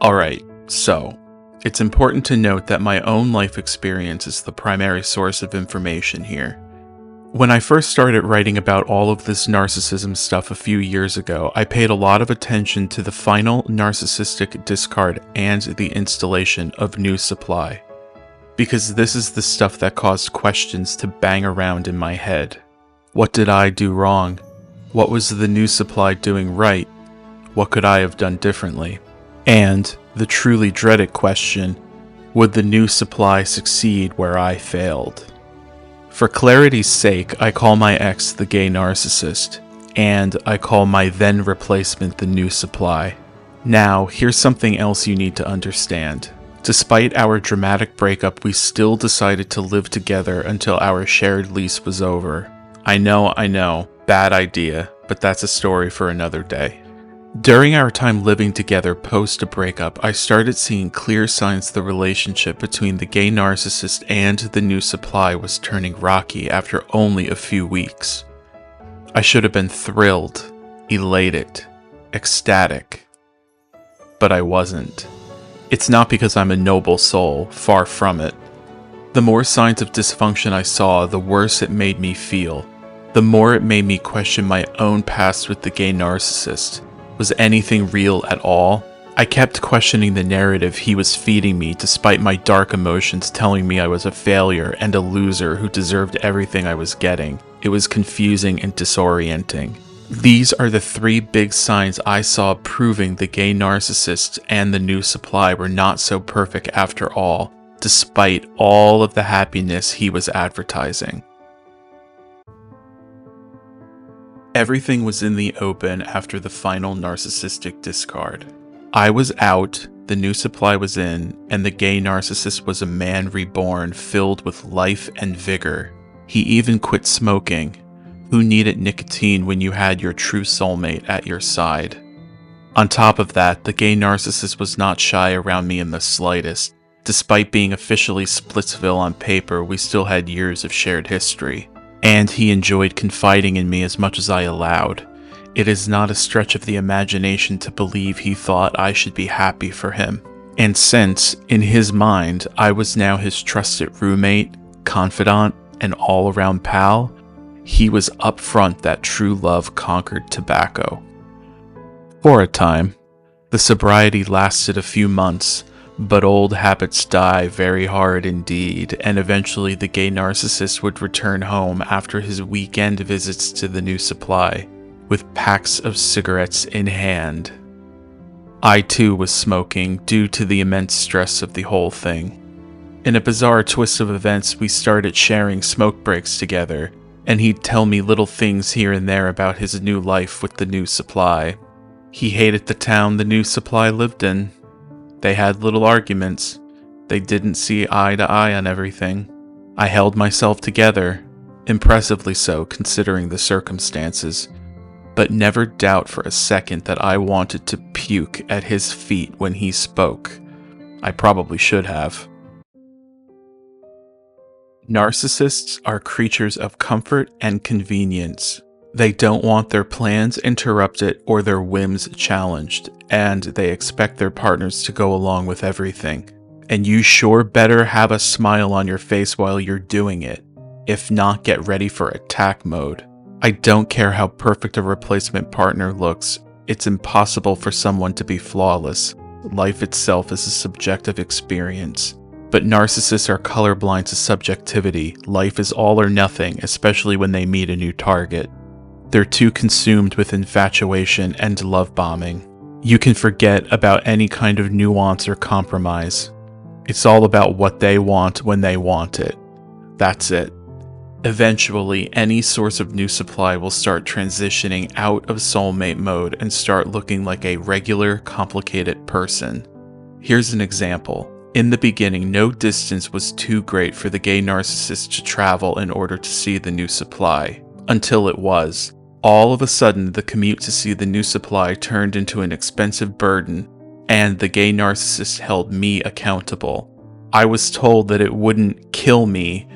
Alright, so, it's important to note that my own life experience is the primary source of information here. When I first started writing about all of this narcissism stuff a few years ago, I paid a lot of attention to the Final Narcissistic Discard and the installation of New Supply. Because this is the stuff that caused questions to bang around in my head. What did I do wrong? What was the New Supply doing right? What could I have done differently? And the truly dreaded question, would the New Supply succeed where I failed? For clarity's sake, I call my ex the Gay Narcissist, and I call my then replacement the New Supply. Now, here's something else you need to understand. Despite our dramatic breakup, we still decided to live together until our shared lease was over. I know, bad idea, but that's a story for another day. During our time living together post a breakup, I started seeing clear signs the relationship between the Gay Narcissist and the New Supply was turning rocky after only a few weeks. I should have been thrilled, elated, ecstatic. But I wasn't. It's not because I'm a noble soul, far from it. The more signs of dysfunction I saw, the worse it made me feel. The more it made me question my own past with the Gay Narcissist. Was anything real at all? I kept questioning the narrative he was feeding me despite my dark emotions telling me I was a failure and a loser who deserved everything I was getting. It was confusing and disorienting. These are the three big signs I saw proving the Gay Narcissist and the New Supply were not so perfect after all, despite all of the happiness he was advertising. Everything was in the open after the Final Narcissistic Discard. I was out, the New Supply was in, and the Gay Narcissist was a man reborn filled with life and vigor. He even quit smoking. Who needed nicotine when you had your true soulmate at your side? On top of that, the Gay Narcissist was not shy around me in the slightest. Despite being officially Splitsville on paper, we still had years of shared history. And he enjoyed confiding in me as much as I allowed. It is not a stretch of the imagination to believe he thought I should be happy for him. And since, in his mind, I was now his trusted roommate, confidant, and all-around pal, he was upfront that true love conquered tobacco. For a time, the sobriety lasted a few months, but old habits die very hard indeed, and eventually the Gay Narcissist would return home after his weekend visits to the New Supply, with packs of cigarettes in hand. I too was smoking due to the immense stress of the whole thing. In a bizarre twist of events, we started sharing smoke breaks together, and he'd tell me little things here and there about his new life with the New Supply. He hated the town the New Supply lived in. They had little arguments. They didn't see eye to eye on everything. I held myself together, impressively so considering the circumstances, but never doubt for a second that I wanted to puke at his feet when he spoke. I probably should have. Narcissists are creatures of comfort and convenience. They don't want their plans interrupted or their whims challenged, and they expect their partners to go along with everything. And you sure better have a smile on your face while you're doing it. If not, get ready for attack mode. I don't care how perfect a replacement partner looks, it's impossible for someone to be flawless. Life itself is a subjective experience. But narcissists are colorblind to subjectivity. Life is all or nothing, especially when they meet a new target. They're too consumed with infatuation and love bombing. You can forget about any kind of nuance or compromise. It's all about what they want when they want it. That's it. Eventually, any source of New Supply will start transitioning out of soulmate mode and start looking like a regular, complicated person. Here's an example. In the beginning, no distance was too great for the Gay Narcissist to travel in order to see the New Supply. Until it was. All of a sudden, the commute to see the New Supply turned into an expensive burden, and the Gay Narcissist held me accountable. I was told that it wouldn't kill me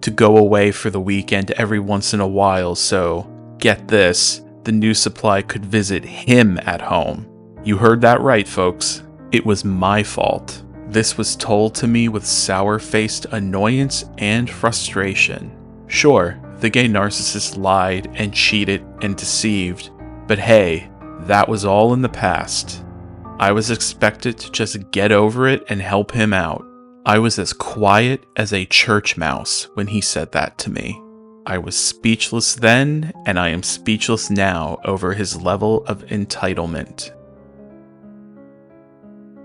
to go away for the weekend every once in a while, so, get this, the New Supply could visit him at home. You heard that right, folks. It was my fault. This was told to me with sour-faced annoyance and frustration. Sure, the gay narcissist lied and cheated and deceived, but hey, that was all in the past. I was expected to just get over it and help him out. I was as quiet as a church mouse when he said that to me. I was speechless then, and I am speechless now over his level of entitlement.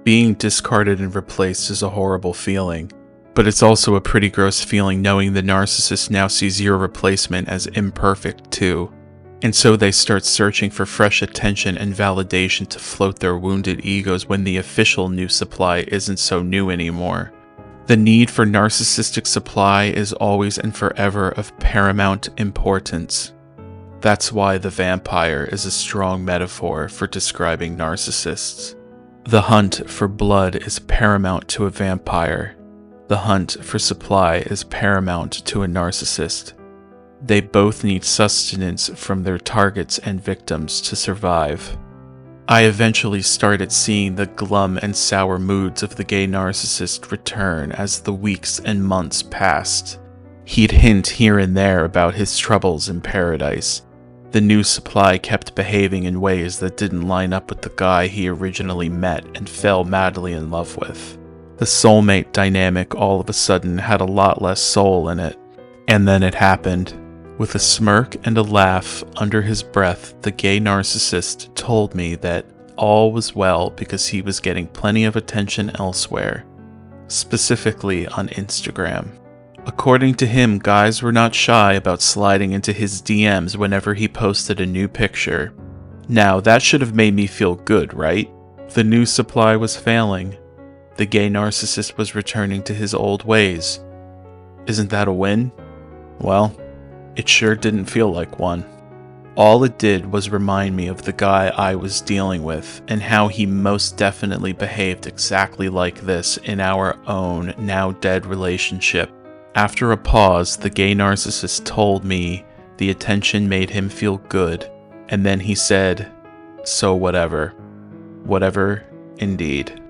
Being discarded and replaced is a horrible feeling, but it's also a pretty gross feeling knowing the narcissist now sees your replacement as imperfect too, and so they start searching for fresh attention and validation to float their wounded egos when the official new supply isn't so new anymore. The need for narcissistic supply is always and forever of paramount importance. That's why the vampire is a strong metaphor for describing narcissists. The hunt for blood is paramount to a vampire. The hunt for supply is paramount to a narcissist. They both need sustenance from their targets and victims to survive. I eventually started seeing the glum and sour moods of the gay narcissist return as the weeks and months passed. He'd hint here and there about his troubles in paradise. The new supply kept behaving in ways that didn't line up with the guy he originally met and fell madly in love with. The soulmate dynamic all of a sudden had a lot less soul in it. And then it happened. With a smirk and a laugh under his breath, the gay narcissist told me that all was well because he was getting plenty of attention elsewhere, specifically on Instagram. According to him, guys were not shy about sliding into his DMs whenever he posted a new picture. Now, that should have made me feel good, right? The new supply was failing. The gay narcissist was returning to his old ways. Isn't that a win? Well, it sure didn't feel like one. All it did was remind me of the guy I was dealing with and how he most definitely behaved exactly like this in our own, now dead relationship. After a pause, the gay narcissist told me the attention made him feel good, and then he said, "So whatever." Whatever, indeed.